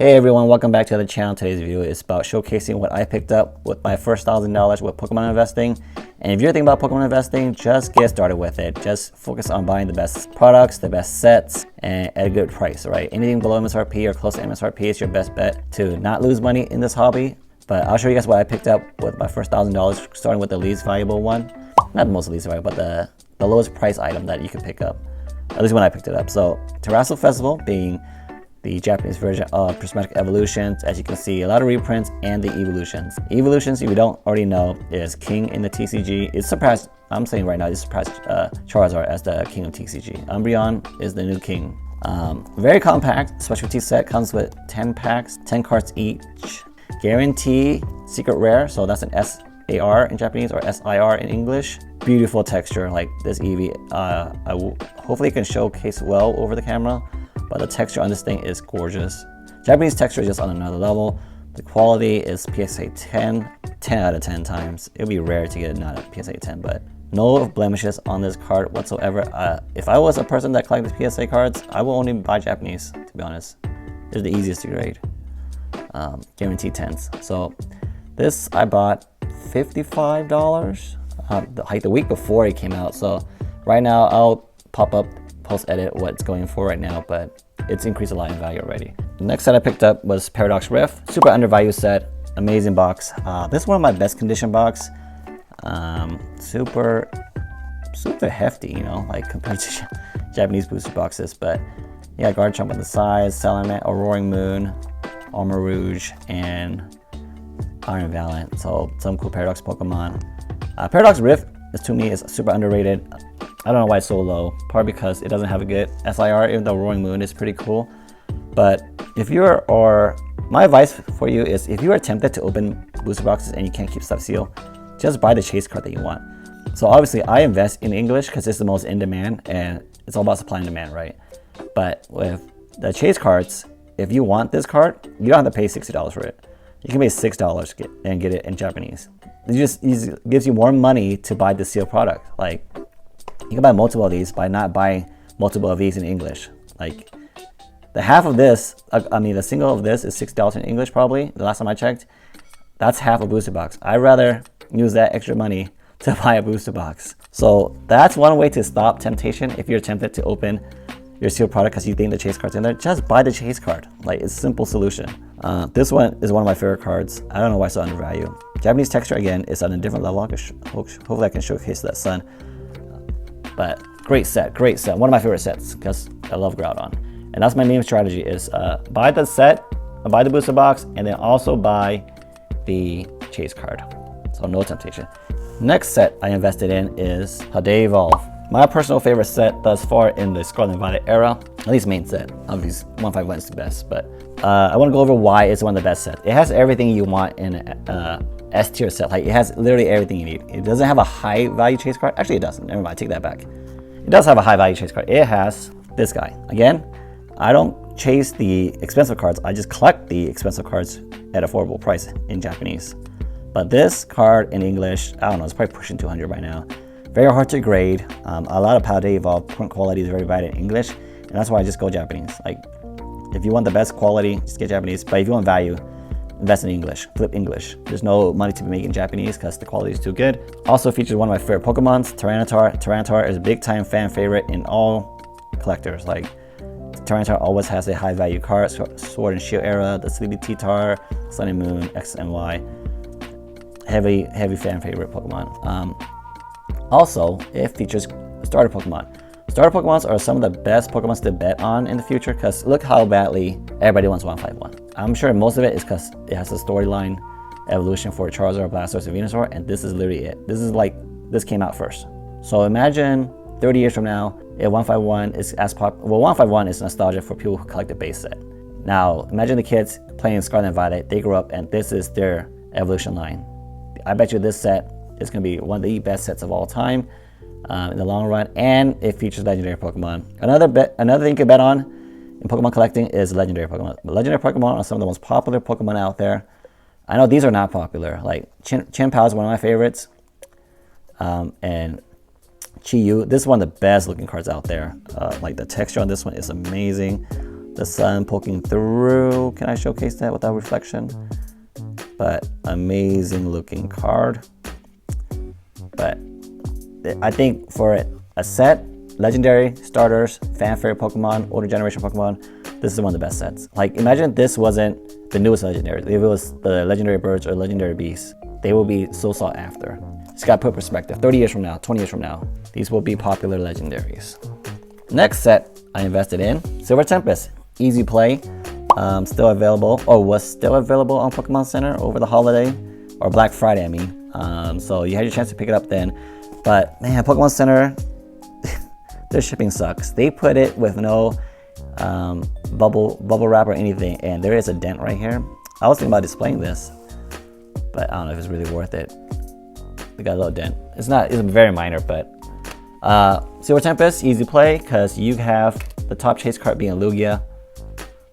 Hey everyone, welcome back to the channel. Today's video is about showcasing what I picked up with my first $1,000 with Pokemon investing. And if you're thinking about Pokemon investing, just get started with it. Just focus on buying the best products, the best sets, and at a good price, right? Anything below MSRP or close to MSRP is your best bet to not lose money in this hobby. But I'll show you guys what I picked up with my first $1,000, starting with the least valuable one. Not the most least valuable, but the lowest price item that you could pick up, at least when I picked it up. So Terastal Festival, being the Japanese version of Prismatic Evolutions. As you can see, a lot of reprints and the evolutions. Evolutions, if you don't already know, is king in the TCG. It surpassed, I'm saying right now, it surpassed Charizard as the king of TCG. Umbreon is the new king. Very compact, specialty set, comes with 10 packs, 10 cards each. Guarantee secret rare, so that's an SAR in Japanese or SIR in English. Beautiful texture, like this Eevee. Hopefully it can showcase well over the camera. But the texture on this thing is gorgeous. Japanese texture is just on another level. The quality is PSA 10, 10 out of 10 times. It would be rare to get not a PSA 10, but no blemishes on this card whatsoever. If I was a person that collected PSA cards, I will only buy Japanese, to be honest. They're the easiest to grade. Guaranteed 10s. So this I bought $55, like the week before it came out. So right now I'll pop up post edit what it's going for right now, but it's increased a lot in value already. The next set I picked up was Paradox Rift. Super undervalued set, amazing box. This is one of my best condition box. Super hefty, you know, like compared to Japanese booster boxes. But yeah, Garchomp on the sides, Salamence, Roaring Moon, Armor Rouge, and Iron Valiant. So some cool Paradox Pokemon. Paradox Rift, to me, is super underrated. I don't know why it's so low, probably because it doesn't have a good SIR, even though Roaring Moon is pretty cool. But if you're, or my advice for you is, if you are tempted to open booster boxes and you can't keep stuff sealed, just buy the chase card that you want. So obviously I invest in English because it's the most in demand and it's all about supply and demand, right? But with the chase cards, if you want this card, you don't have to pay $60 for it. You can pay $6 and get it in Japanese. It just gives you more money to buy the sealed product. Like, you can buy multiple of these by not buying multiple of these in English. Like, the half of this, the single of this is $6 in English probably, the last time I checked. That's half a booster box. I'd rather use that extra money to buy a booster box. So that's one way to stop temptation. If you're tempted to open your sealed product because you think the chase card's in there, just buy the chase card. Like, it's a simple solution. This one is one of my favorite cards. I don't know why it's so undervalued. Japanese texture, again, is on a different level. Hopefully I can showcase that sun. But great set, great set. One of my favorite sets because I love Groudon. And that's my main strategy is buy the set, buy the booster box, and then also buy the chase card. So no temptation. Next set I invested in is Paldea Evolved. My personal favorite set thus far in the Scarlet and Violet era, at least main set. Obviously 151 is the best, but I want to go over why it's one of the best sets. It has everything you want in S tier set. Like, it has literally everything you need. It doesn't have a high value chase card. Actually, it doesn't. Never mind, take that back. It does have a high value chase card. It has this guy. Again, I don't chase the expensive cards. I just collect the expensive cards at affordable price in Japanese. But this card in English, I don't know, it's probably pushing 200 by now. Very hard to grade. A lot of Paldea Evolved print quality is very bad in English, and that's why I just go Japanese. Like, if you want the best quality, just get Japanese. But if you want value, invest in English, flip English. There's no money to be made in Japanese because the quality is too good. Also features one of my favorite Pokemons, Tyranitar. Tyranitar is a big time fan favorite in all collectors. Like, Tyranitar always has a high value card, Sword and Shield era, the Sleepy T-Tar, Sun and Moon, X and Y. Heavy fan favorite Pokemon. Also, it features starter Pokemon. Starter Pokemons are some of the best Pokemons to bet on in the future because look how badly everybody wants 151. I'm sure most of it is because it has a storyline evolution for Charizard, Blastoise, and Venusaur, and this is literally it. This came out first. So imagine 30 years from now, if 151 is as popular. Well, 151 is nostalgia for people who collect the base set. Now, imagine the kids playing Scarlet and Violet. They grew up, and this is their evolution line. I bet you this set is going to be one of the best sets of all time in the long run, and it features legendary Pokemon. Another thing you can bet on in Pokemon collecting is legendary Pokemon. Legendary Pokemon are some of the most popular Pokemon out there. I know these are not popular. Like Chien-Pao is one of my favorites, and Chi-Yu. This is one of the best looking cards out there. Like, the texture on this one is amazing. the sun poking through. Can I showcase that without reflection? But amazing looking card. But I think for a set, legendary, starters, fan favorite Pokemon, older generation Pokemon, this is one of the best sets. Like, imagine this wasn't the newest legendary. If it was the legendary birds or legendary beasts, they will be so sought after. Just gotta put perspective. 30 years from now, 20 years from now, these will be popular legendaries. Next set I invested in, Silver Tempest. Easy play, still available, or was still available on Pokemon Center over the holiday, or Black Friday, I mean. So you had your chance to pick it up then. But man, Pokemon Center, their shipping sucks. They put it with no bubble wrap or anything, and there is a dent right here. I was thinking about displaying this, but I don't know if it's really worth it. They got a little dent. It's very minor, but Silver Tempest, easy play, because you have the top chase card being Lugia.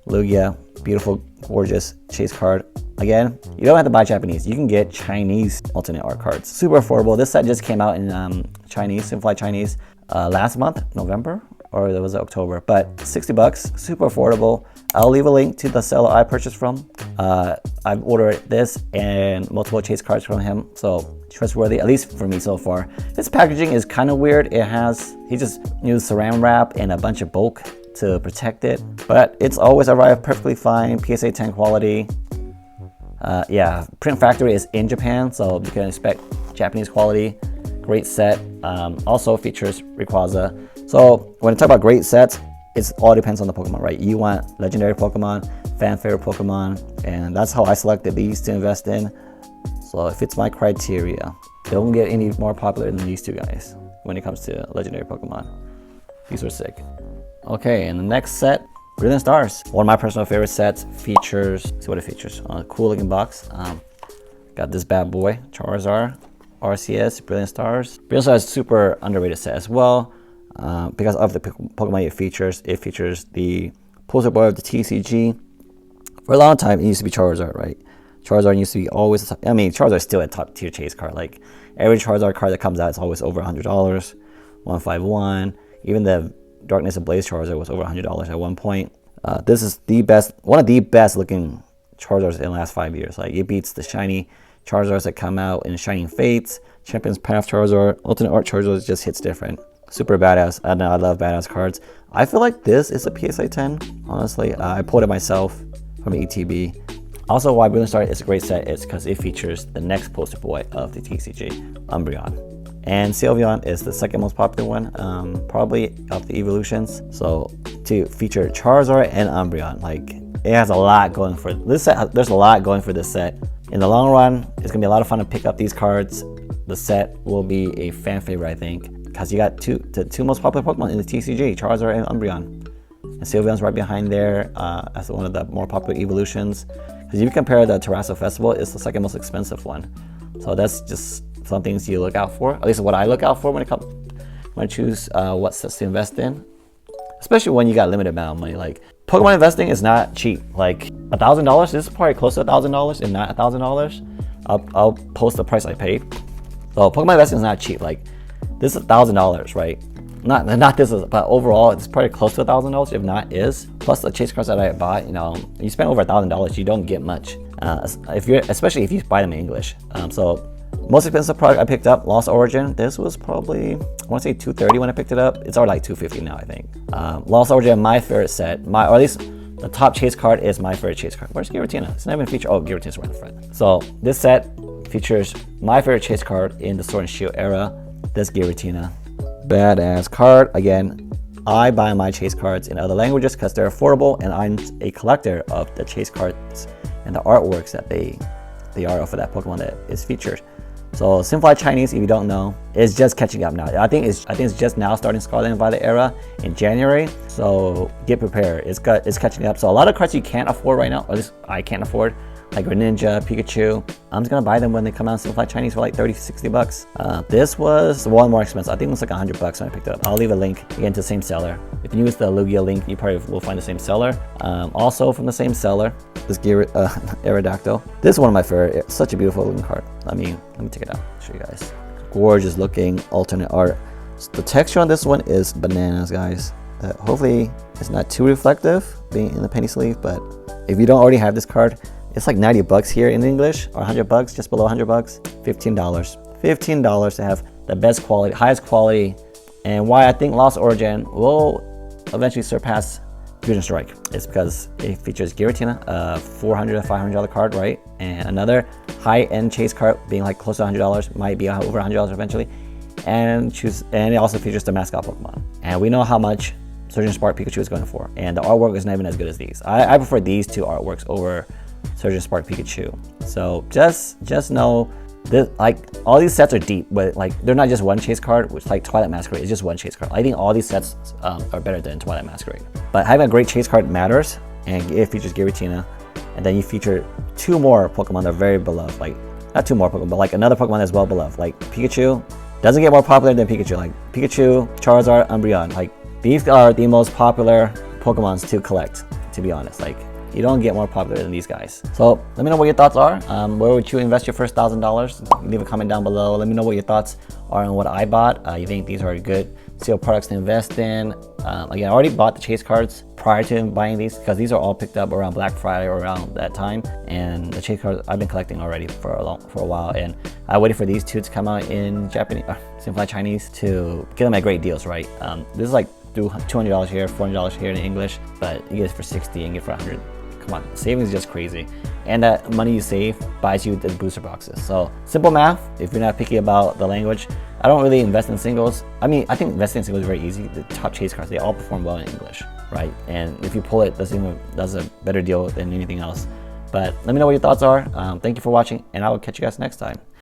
Lugia, beautiful, gorgeous chase card. Again, you don't have to buy Japanese. You can get Chinese alternate art cards. Super affordable. This set just came out in Chinese, Simplified Chinese, last month, November, or it was October, but 60 bucks, super affordable. I'll leave a link to the seller I purchased from. I've ordered this and multiple chase cards from him, so trustworthy, at least for me so far. This packaging is kind of weird. He just used saran wrap and a bunch of bulk to protect it, but it's always arrived perfectly fine, PSA 10 quality. Yeah, print factory is in Japan, so you can expect Japanese quality. Great set. Also features Rayquaza. So when I talk about great sets, it all depends on the Pokemon, right? You want legendary Pokemon, fan favorite Pokemon, and that's how I selected these to invest in. So it fits my criteria. They don't get any more popular than these two guys when it comes to legendary Pokemon. These are sick. Okay, and the next set, Brilliant Stars. One of my personal favorite sets. Features, see what it features. Cool looking box. Got this bad boy, Charizard, RCS, Brilliant Stars. Brilliant Stars is super underrated set as well. Because of the Pokemon it features. It features the poster boy of the TCG. For a long time, it used to be Charizard, right? Charizard used to be always, I mean, Charizard is still a top tier chase card. Like, every Charizard card that comes out is always over $100. 151. Even the Darkness Ablaze Charizard was over $100 at one point. This is the best, one of the best looking Charizards in the last 5 years. Like, it beats the shiny Charizards that come out in Shining Fates, Champion's Path Charizard, Alternate Art Charizard just hits different. Super badass. I know I love badass cards. I feel like this is a PSA 10, honestly. I pulled it myself from ETB. Also, why Brilliant Star is a great set is because it features the next poster boy of the TCG, Umbreon. And Sylveon is the second most popular one, probably of the evolutions. So to feature Charizard and Umbreon, like, it has a lot going for this set. There's a lot going for this set. In the long run, it's gonna be a lot of fun to pick up these cards. The set will be a fan favorite, I think, because you got the two most popular Pokemon in the TCG, Charizard and Umbreon. And Sylveon's right behind there as one of the more popular evolutions. Because if you compare the Terastal Festival, it's the second most expensive one. So that's just some things you look out for. At least what I look out for when I choose what sets to invest in. Especially when you got a limited amount of money. Like, Pokemon investing is not cheap. Like, $1,000, this is probably close to $1,000, if not $1,000. I'll post the price I paid. So Pokemon investing is not cheap. Like, this is $1,000, right? Not this is, but overall it's probably close to $1,000, if not is. Plus the chase cards that I bought, you know, you spend over $1,000, you don't get much. Especially if you buy them in English. So most expensive product I picked up, Lost Origin. This was probably, I want to say $230 when I picked it up. It's already like $250 now, I think. Lost Origin, my favorite set. Or at least the top chase card is my favorite chase card. Where's Giratina? It's not even featured. Oh, Giratina's right in the front. So this set features my favorite chase card in the Sword and Shield era. This Giratina. Badass card. Again, I buy my chase cards in other languages because they're affordable, and I'm a collector of the chase cards and the artworks that they are for that Pokemon that is featured. So Simplified Chinese, if you don't know, is just catching up now. I think it's just now starting Scarlet and Violet era in January. So get prepared. It's catching up. So a lot of cards you can't afford right now, or at least I can't afford, like Greninja, Pikachu. I'm just gonna buy them when they come out in Simplified Chinese for like 30-60 bucks. This was one more expensive. I think it was like 100 bucks when I picked it up. I'll leave a link again to the same seller. If you use the Lugia link, you probably will find the same seller. Also from the same seller, this Aerodactyl. This is one of my favorite. Such a beautiful looking card. Let me take it out. Show you guys. Gorgeous looking alternate art. The texture on this one is bananas, guys. Hopefully it's not too reflective being in the penny sleeve, but if you don't already have this card, it's like 90 bucks here in English, or 100 bucks, just below 100 bucks, $15. $15 to have the best quality, highest quality, and why I think Lost Origin will eventually surpass Fusion Strike is because it features Giratina, a $400 to $500 card, right? And another high-end chase card being like close to $100, might be over $100 eventually. And it also features the mascot Pokemon. And we know how much Surgeon Spark Pikachu is going for. And the artwork is not even as good as these. I prefer these two artworks over Surgeon Spark Pikachu. So just know this, like, all these sets are deep, but like they're not just one chase card, which like Twilight Masquerade is just one chase card. I think all these sets are better than Twilight Masquerade. But having a great chase card matters, and it features Giratina, and then you feature two more Pokemon that are very beloved. Like, not two more Pokemon, but like another Pokemon that's well beloved. Like Pikachu doesn't get more popular than Pikachu. Like Pikachu, Charizard, Umbreon. Like, these are the most popular Pokemons to collect, to be honest. Like, you don't get more popular than these guys. So let me know what your thoughts are. Where would you invest your first $1,000? Leave a comment down below. Let me know what your thoughts are on what I bought. You think these are good sealed products to invest in? Again, I already bought the chase cards prior to buying these, because these are all picked up around Black Friday or around that time. And the chase cards I've been collecting already for a while. And I waited for these two to come out in Japanese, Simplified Chinese, to get them at great deals, right? This is like $200 here, $400 here in English, but you get it for 60 and get it for 100. Come on, savings is just crazy. And that money you save buys you the booster boxes. So simple math, if you're not picky about the language. I don't really invest in singles. I mean, I think investing in singles is very easy. The top chase cards, they all perform well in English, right? And if you pull it, that's a better deal than anything else. But let me know what your thoughts are. Thank you for watching, and I will catch you guys next time.